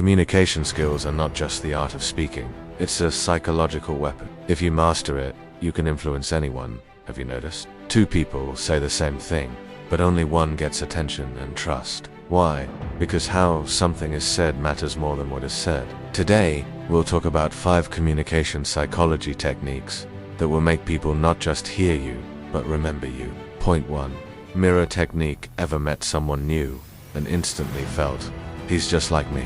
Communication skills are not just the art of speaking, it's a psychological weapon. If you master it, you can influence anyone. Have you noticed? Two people say the same thing, but only one gets attention and trust. Why? Because how something is said matters more than what is said. Today, we'll talk about 5 communication psychology techniques that will make people not just hear you, but remember you. Point 1. Mirror technique. Ever met someone new and instantly felt, he's just like me?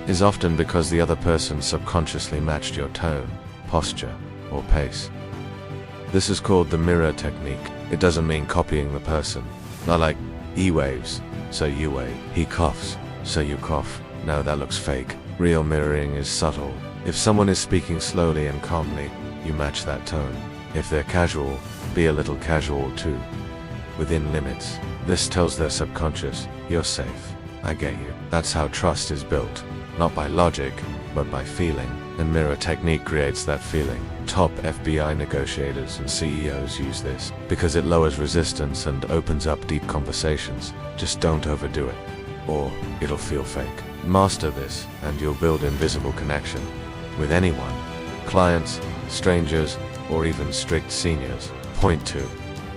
Is often because the other person subconsciously matched your tone, posture, or pace. This is called the mirror technique. It doesn't mean copying the person. Not like, he waves, so you wave. He coughs, so you cough. No, that looks fake. Real mirroring is subtle. If someone is speaking slowly and calmly, you match that tone. If they're casual, be a little casual too. Within limits. This tells their subconscious, you're safe. I get you. That's how trust is built. Not by logic, but by feeling. And mirror technique creates that feeling. Top FBI negotiators and CEOs use this because it lowers resistance and opens up deep conversations. Just don't overdo it, or it'll feel fake. Master this, and you'll build invisible connection with anyone. Clients, strangers, or even strict seniors. Point 2.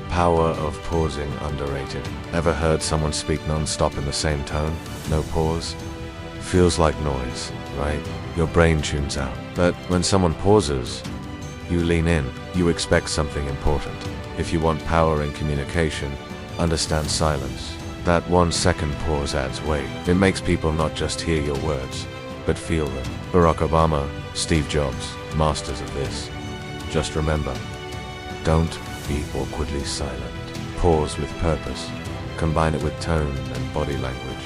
Power of pausing. Underrated. Ever heard someone speak non-stop in the same tone? No pause? Feels like noise, right? Your brain tunes out. But when someone pauses, you lean in. You expect something important. If you want power in communication, understand silence. That 1-second pause adds weight. It makes people not just hear your words, but feel them. Barack Obama, Steve Jobs, masters of this. Just remember, don't be awkwardly silent. Pause with purpose. Combine it with tone and body language.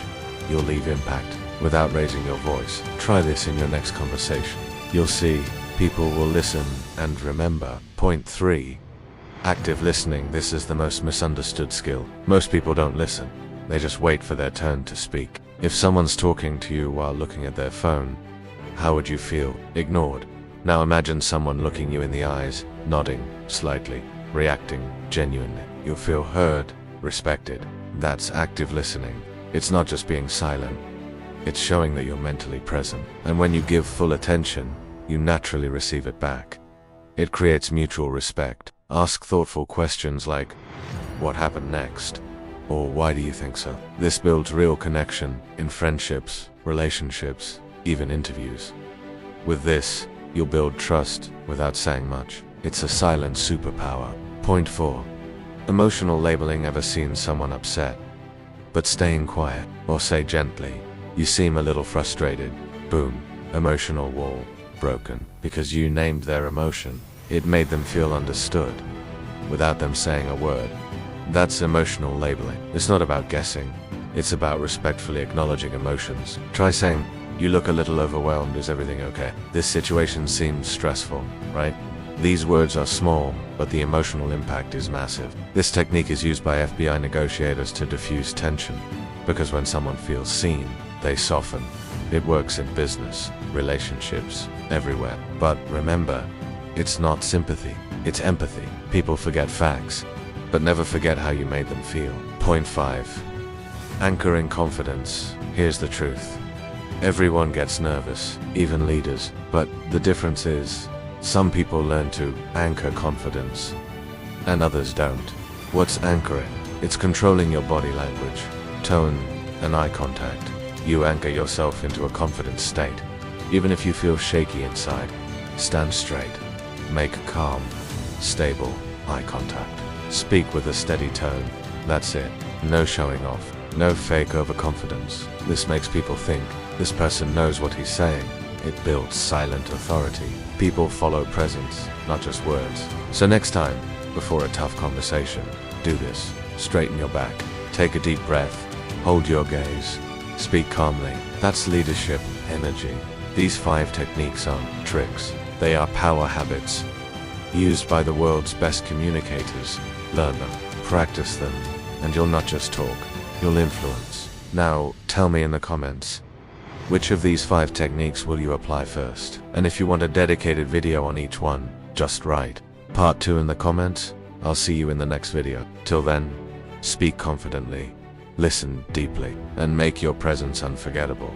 You'll leave impact without raising your voice. Try this in your next conversation. You'll see, people will listen and remember. Point 3. Active listening. This is the most misunderstood skill. Most people don't listen. They just wait for their turn to speak. If someone's talking to you while looking at their phone, how would you feel? Ignored. Now imagine someone looking you in the eyes, nodding slightly, reacting genuinely. You'll feel heard, respected. That's active listening. It's not just being silent. It's showing that you're mentally present. And when you give full attention, you naturally receive it back. It creates mutual respect. Ask thoughtful questions like, what happened next? Or why do you think so? This builds real connection in friendships, relationships, even interviews. With this, you'll build trust without saying much. It's a silent superpower. Point 4. Emotional labeling. Ever seen someone upset, but staying quiet, or say gently, you seem a little frustrated? Boom. Emotional wall broken. Because you named their emotion. It made them feel understood, without them saying a word. That's emotional labeling. It's not about guessing. It's about respectfully acknowledging emotions. Try saying, you look a little overwhelmed. Is everything okay? This situation seems stressful, right? These words are small, but the emotional impact is massive. This technique is used by FBI negotiators to diffuse tension, because when someone feels seen, they soften. It works in business, relationships, everywhere. But remember, it's not sympathy, it's empathy. People forget facts, but never forget how you made them feel. Point 5. Anchoring confidence. Here's the truth. Everyone gets nervous, even leaders. But the difference is, some people learn to anchor confidence, and others don't. What's anchoring? It's controlling your body language, tone, and eye contact. You anchor yourself into a confident state. Even if you feel shaky inside, stand straight. Make calm, stable eye contact. Speak with a steady tone. That's it. No showing off. No fake overconfidence. This makes people think this person knows what he's saying. It builds silent authority. People follow presence, not just words. So next time, before a tough conversation, do this. Straighten your back. Take a deep breath. Hold your gaze. Speak calmly. That's leadership energy. These 5 techniques aren't tricks. They are power habits used by the world's best communicators. Learn them, practice them, and you'll not just talk, you'll influence. Now, tell me in the comments, which of these 5 techniques will you apply first? And if you want a dedicated video on each one, just write part 2 in the comments. I'll see you in the next video. Till then, speak confidently, listen deeply, and make your presence unforgettable.